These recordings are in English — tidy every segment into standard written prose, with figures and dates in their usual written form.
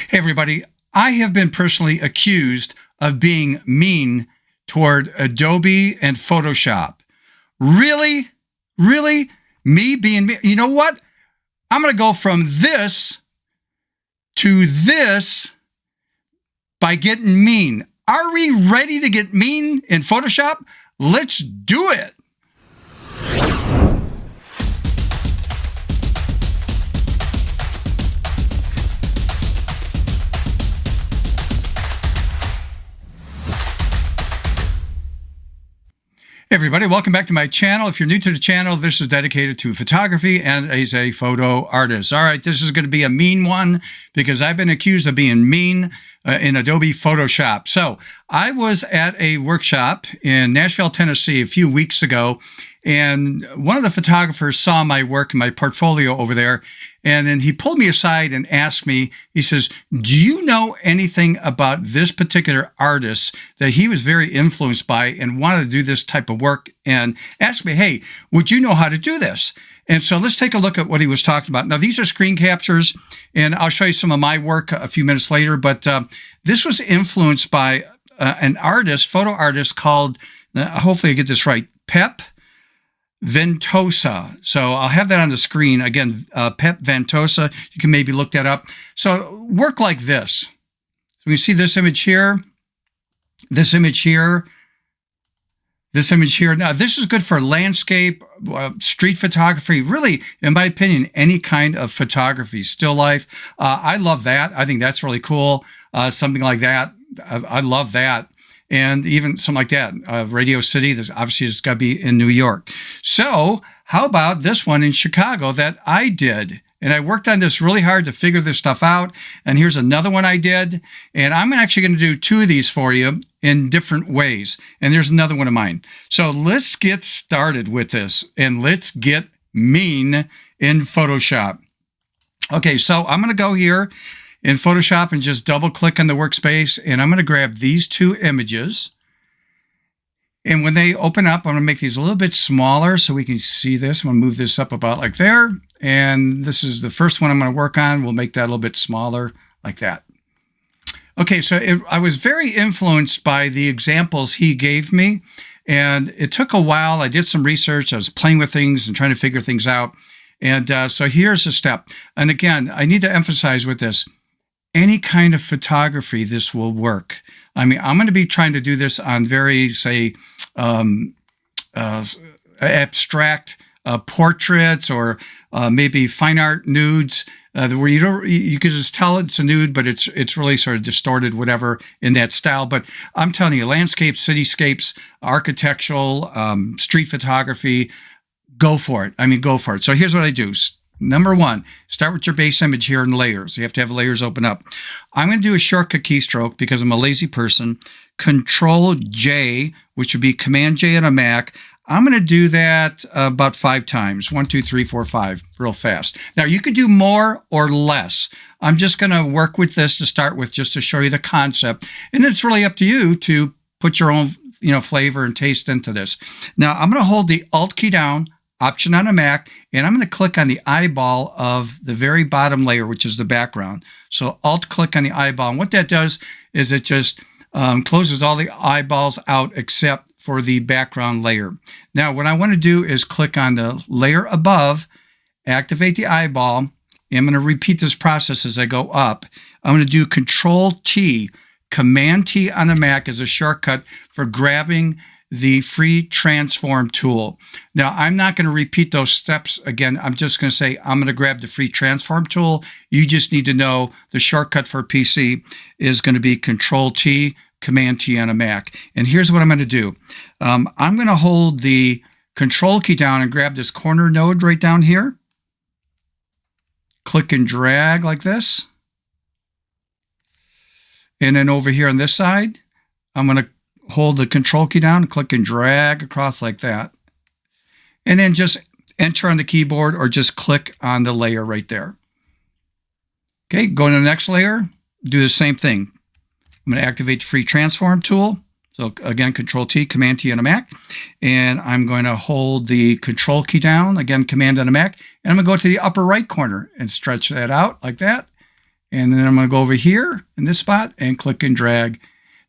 Hey, everybody. I have been personally accused of being mean toward Adobe and Photoshop. Really? Really? Me being mean? You know what? I'm going to go from this to this by getting mean. Are we ready to get mean in Photoshop? Let's do it. Hey everybody, welcome back to my channel. If you're new to the channel, this is dedicated to photography and as a photo artist. All right, this is going to be a mean one because I've been accused of being mean in Adobe Photoshop. So I was at a workshop in Nashville, Tennessee a few weeks ago, and one of the photographers saw my work and my portfolio over there, and then he pulled me aside and asked me, he says, do you know anything about this particular artist that he was very influenced by and wanted to do this type of work? And asked me, hey, would you know how to do this? And so let's take a look at what he was talking about. Now, these are screen captures, and I'll show you some of my work a few minutes later, but this was influenced by an artist, photo artist called, hopefully I get this right, Pep Ventosa. So I'll have that on the screen. Again, Pep Ventosa. You can maybe look that up. So work like this. So you see this image here, this image here, this image here. Now, this is good for landscape, street photography, really, in my opinion, any kind of photography, still life. I love that. I think that's really cool. Something like that. I love that. And even something like that, Radio City, obviously it's got to be in New York. So how about this one in Chicago that I did? And I worked on this really hard to figure this stuff out. And here's another one I did. And I'm actually going to do two of these for you in different ways. And there's another one of mine. So let's get started with this. And let's get mean in Photoshop. Okay, so I'm going to go here in Photoshop and just double click on the workspace, and I'm going to grab these two images. And when they open up, I'm going to make these a little bit smaller so we can see this. I'm going to move this up about like there. And this is the first one I'm going to work on. We'll make that a little bit smaller like that. Okay, so I was very influenced by the examples he gave me. And it took a while. I did some research. I was playing with things and trying to figure things out. And so here's a step. And again, I need to emphasize with this, any kind of photography, this will work. I mean, I'm going to be trying to do this on very, say, abstract portraits or maybe fine art nudes, where you can just tell it's a nude, but it's really sort of distorted, whatever, in that style. But I'm telling you, landscapes, cityscapes, architectural, street photography, go for it. I mean, go for it. So here's what I do. Number one, start with your base image here in layers. You have to have layers open up. I'm going to do a shortcut keystroke because I'm a lazy person. Control J, which would be Command J on a Mac. I'm going to do that about 5 times. 1, 2, 3, 4, 5, real fast. Now, you could do more or less. I'm just going to work with this to start with just to show you the concept. And it's really up to you to put your own flavor and taste into this. Now, I'm going to hold the Alt key down, Option on a Mac, and I'm going to click on the eyeball of the very bottom layer, which is the background. So Alt click on the eyeball, and what that does is it just closes all the eyeballs out except for the background layer. Now, what I want to do is click on the layer above, activate the eyeball, and I'm going to repeat this process as I go up. I'm going to do Control T, Command T on the Mac as a shortcut for grabbing the free transform tool. Now, I'm not going to repeat those steps again. I'm just going to say I'm going to grab the free transform tool. You just need to know the shortcut for PC is going to be Control T, Command T on a Mac. And here's what I'm going to do. I'm going to hold the Control key down and grab this corner node right down here. Click and drag like this. And then over here on this side, I'm going to hold the Control key down, click and drag across like that. And then just enter on the keyboard or just click on the layer right there. Okay, go to the next layer, do the same thing. I'm going to activate the free transform tool. So again, Control T, Command T on a Mac. And I'm going to hold the Control key down, again, Command on a Mac. And I'm going to go to the upper right corner and stretch that out like that. And then I'm going to go over here in this spot and click and drag.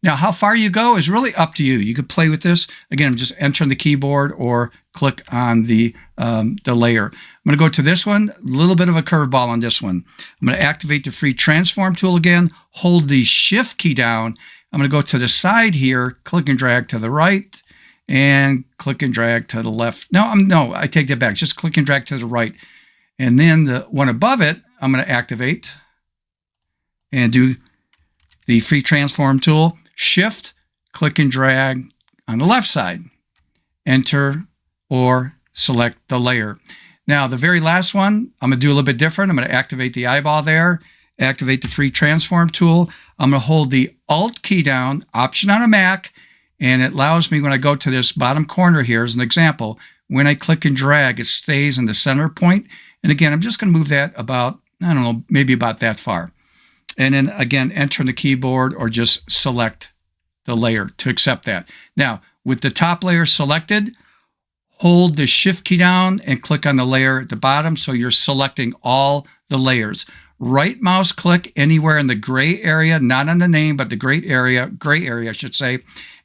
Now, how far you go is really up to you. You could play with this. Again, I'm just entering the keyboard or click on the layer. I'm going to go to this one, a little bit of a curveball on this one. I'm going to activate the free transform tool again, hold the shift key down. I'm going to go to the side here, click and drag to the right, and click and drag to the left. No, I take that back. Just click and drag to the right. And then the one above it, I'm going to activate and do the free transform tool. Shift, click and drag on the left side. Enter or select the layer. Now, the very last one, I'm going to do a little bit different. I'm going to activate the eyeball there, activate the free transform tool. I'm going to hold the Alt key down, Option on a Mac, and it allows me when I go to this bottom corner here as an example, when I click and drag, it stays in the center point. And again, I'm just going to move that about, I don't know, maybe about that far. And then again, enter on the keyboard or just select the layer to accept that. Now, with the top layer selected, hold the shift key down and click on the layer at the bottom so you're selecting all the layers. Right mouse click anywhere in the gray area, not on the name, but the gray area, I should say,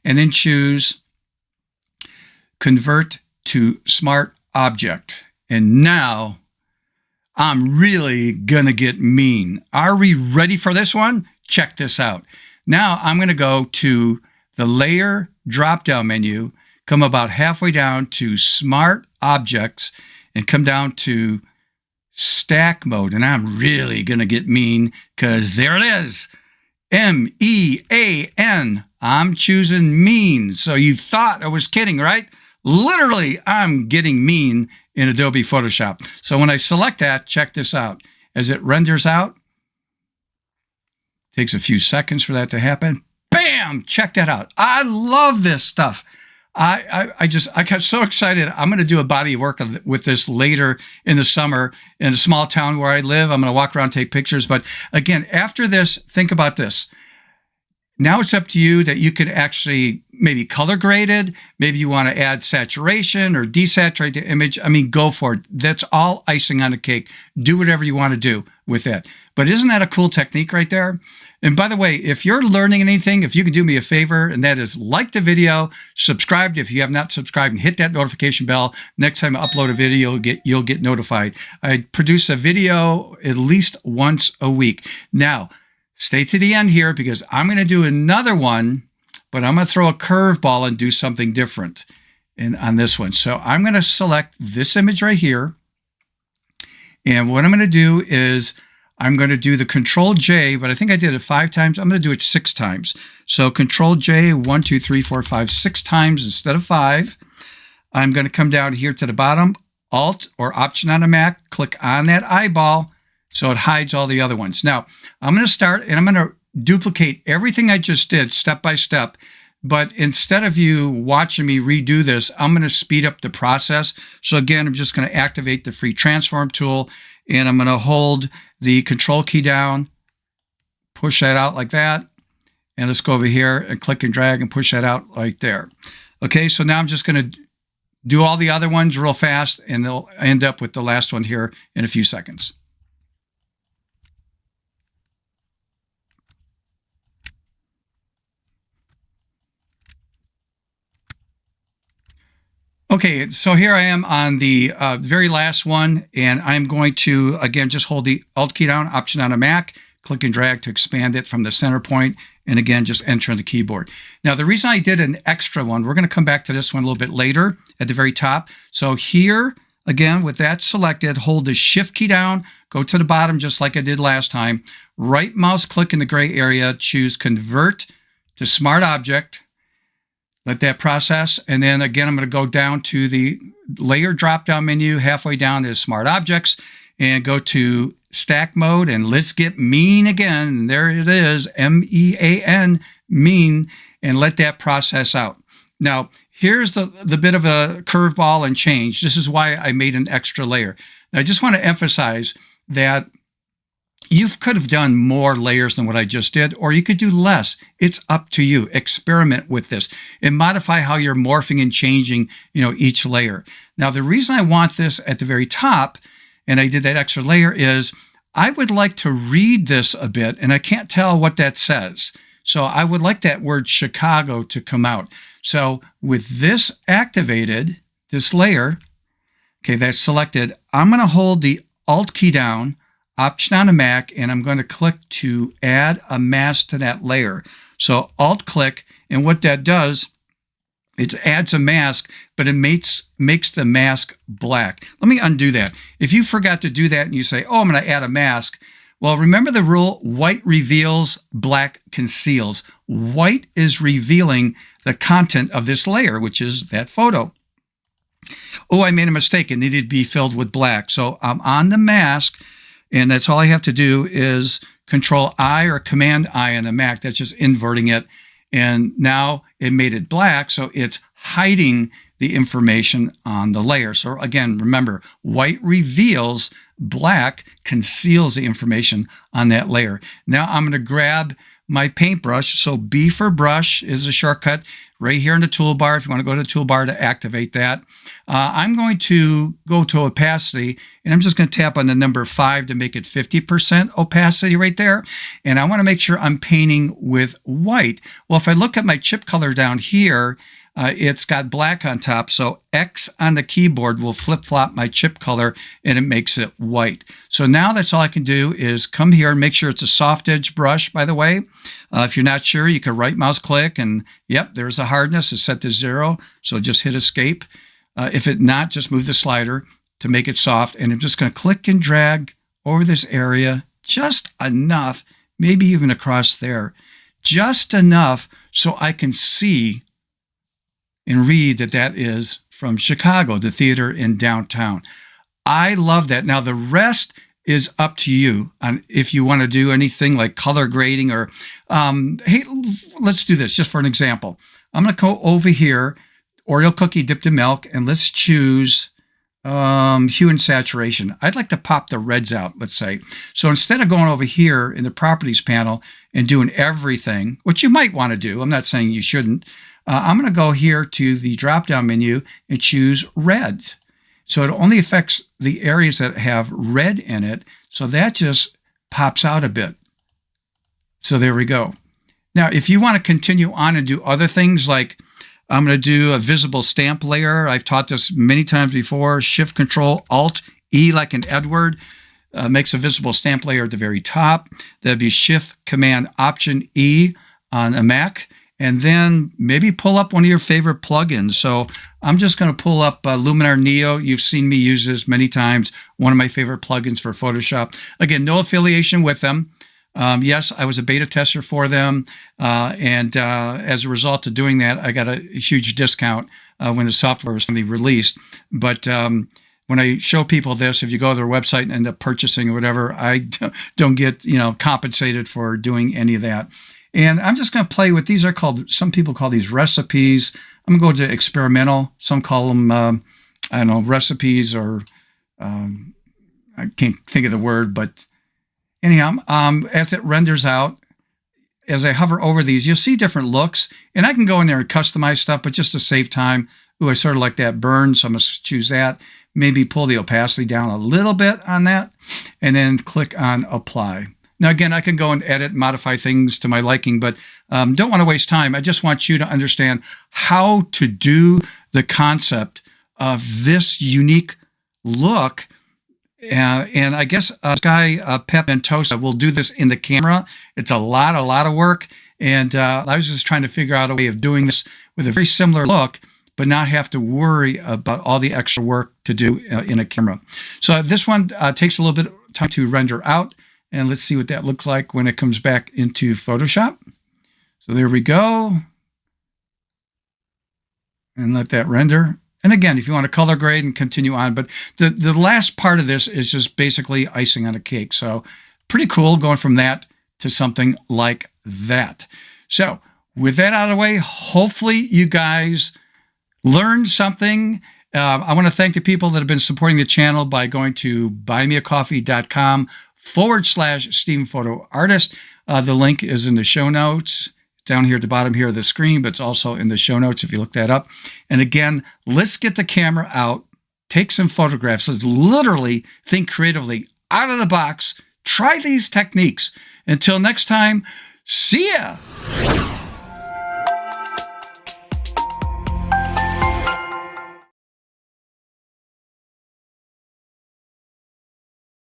and then choose Convert to Smart Object. And now I'm really going to get mean. Are we ready for this one? Check this out. Now I'm going to go to the Layer drop-down menu, come about halfway down to Smart Objects, and come down to Stack Mode. And I'm really going to get mean because there it is. M-E-A-N. I'm choosing mean. So you thought I was kidding, right? Literally, I'm getting mean in Adobe Photoshop. So when I select that, check this out. As it renders out, takes a few seconds for that to happen. Bam! Check that out. I love this stuff. I got so excited. I'm going to do a body of work with this later in the summer in a small town where I live. I'm going to walk around, take pictures. But again, after this, think about this. Now it's up to you that you can actually maybe color grade it. Maybe you want to add saturation or desaturate the image. I mean, go for it. That's all icing on the cake. Do whatever you want to do with it. But isn't that a cool technique right there? And by the way, if you're learning anything, if you can do me a favor, and that is like the video, subscribe if you have not subscribed, and hit that notification bell. Next time I upload a video, you'll get notified. I produce a video at least once a week. Now, stay to the end here because I'm going to do another one, but I'm going to throw a curveball and do something different on this one. So I'm going to select this image right here. And what I'm going to do is I'm going to do the Control J, but I think I did it 5 times. I'm going to do it 6 times. So Control J, 1, 2, 3, 4, 5, 6 times instead of 5. I'm going to come down here to the bottom, Alt or Option on a Mac, click on that eyeball so it hides all the other ones. Now, I'm going to start and I'm going to duplicate everything I just did step by step. But instead of you watching me redo this, I'm going to speed up the process. So again, I'm just going to activate the free transform tool and I'm going to hold the Control key down, push that out like that. And let's go over here and click and drag and push that out right there. Okay, so now I'm just going to do all the other ones real fast and they'll end up with the last one here in a few seconds. Okay, so here I am on the very last one, and I'm going to, again, just hold the Alt key down, Option on a Mac, click and drag to expand it from the center point, and again, just enter on the keyboard. Now, the reason I did an extra one, we're going to come back to this one a little bit later at the very top. So here, again, with that selected, hold the Shift key down, go to the bottom just like I did last time, right mouse click in the gray area, choose Convert to Smart Object, let that process. And then again, I'm going to go down to the Layer drop-down menu, halfway down to Smart Objects, and go to Stack Mode. And let's get mean again. And there it is, M-E-A-N, mean, and let that process out. Now, here's the bit of a curveball and change. This is why I made an extra layer. Now, I just want to emphasize that you could have done more layers than what I just did, or you could do less. It's up to you. Experiment with this and modify how you're morphing and changing, each layer. Now, the reason I want this at the very top, and I did that extra layer, is I would like to read this a bit, and I can't tell what that says. So I would like that word Chicago to come out. So with this activated, this layer, okay, that's selected, I'm going to hold the Alt key down, Option on a Mac, and I'm going to click to add a mask to that layer. So Alt click, and what that does, it adds a mask, but it makes the mask black. Let me undo that. If you forgot to do that and you say, oh, I'm going to add a mask, well, remember the rule, white reveals, black conceals. White is revealing the content of this layer, which is that photo. Oh, I made a mistake. It needed to be filled with black. So I'm on the mask, and that's all I have to do is Control I or Command I on the Mac. That's just inverting it. And now it made it black, so it's hiding the information on the layer. So again, remember, white reveals, black conceals the information on that layer. Now I'm going to grab my paintbrush. So B for brush is a shortcut right here in the toolbar if you want to go to the toolbar to activate that. I'm going to go to opacity, and I'm just going to tap on the number 5 to make it 50% opacity right there. And I want to make sure I'm painting with white. Well, if I look at my chip color down here, it's got black on top, so X on the keyboard will flip-flop my chip color, and it makes it white. So now that's all I can do is come here and make sure it's a soft edge brush, by the way. If you're not sure, you can right mouse click, and yep, there's the hardness. It's set to 0, so just hit escape. If it not, just move the slider to make it soft, and I'm just going to click and drag over this area just enough, maybe even across there, just enough so I can see and read that that is from Chicago, the theater in downtown. I love that. Now, the rest is up to you on if you want to do anything like color grading or, hey, let's do this just for an example. I'm going to go over here, Oreo cookie dipped in milk, and let's choose hue and saturation. I'd like to pop the reds out, let's say. So instead of going over here in the properties panel and doing everything, which you might want to do, I'm not saying you shouldn't, I'm going to go here to the drop-down menu and choose reds. So it only affects the areas that have red in it. So that just pops out a bit. So there we go. Now, if you want to continue on and do other things, like I'm going to do a visible stamp layer. I've taught this many times before. Shift, Control, Alt, E like in Edward. Makes a visible stamp layer at the very top. That'd be Shift, Command, Option, E on a Mac. And then maybe pull up one of your favorite plugins. So I'm just going to pull up Luminar Neo. You've seen me use this many times. One of my favorite plugins for Photoshop. Again, no affiliation with them. Yes, I was a beta tester for them. And as a result of doing that, I got a huge discount when the software was finally released. But when I show people this, if you go to their website and end up purchasing or whatever, I don't get compensated for doing any of that. And I'm just going to play with these. Are called, some people call these recipes. I'm going to go to experimental. Some call them, I don't know, recipes, or I can't think of the word. But anyhow, as it renders out, as I hover over these, you'll see different looks. And I can go in there and customize stuff, but just to save time, ooh, I sort of like that burn, so I'm going to choose that. Maybe pull the opacity down a little bit on that, and then click on Apply. Now, again, I can go and edit, modify things to my liking, but don't want to waste time. I just want you to understand how to do the concept of this unique look. And I guess Sky Pep and Tosa will do this in the camera. It's a lot of work. And I was just trying to figure out a way of doing this with a very similar look, but not have to worry about all the extra work to do in a camera. So this one takes a little bit of time to render out. And let's see what that looks like when it comes back into Photoshop. So there we go. And let that render. And again, if you want to color grade and continue on, but the last part of this is just basically icing on a cake. So pretty cool going from that to something like that. So with that out of the way, hopefully you guys learned something. I want to thank the people that have been supporting the channel by going to buymeacoffee.com/Steven Photo Artist. The link is in the show notes down here at the bottom here of the screen, but it's also in the show notes if you look that up. And again, let's get the camera out, take some photographs. Let's literally think creatively out of the box Try these techniques. Until next time, see ya.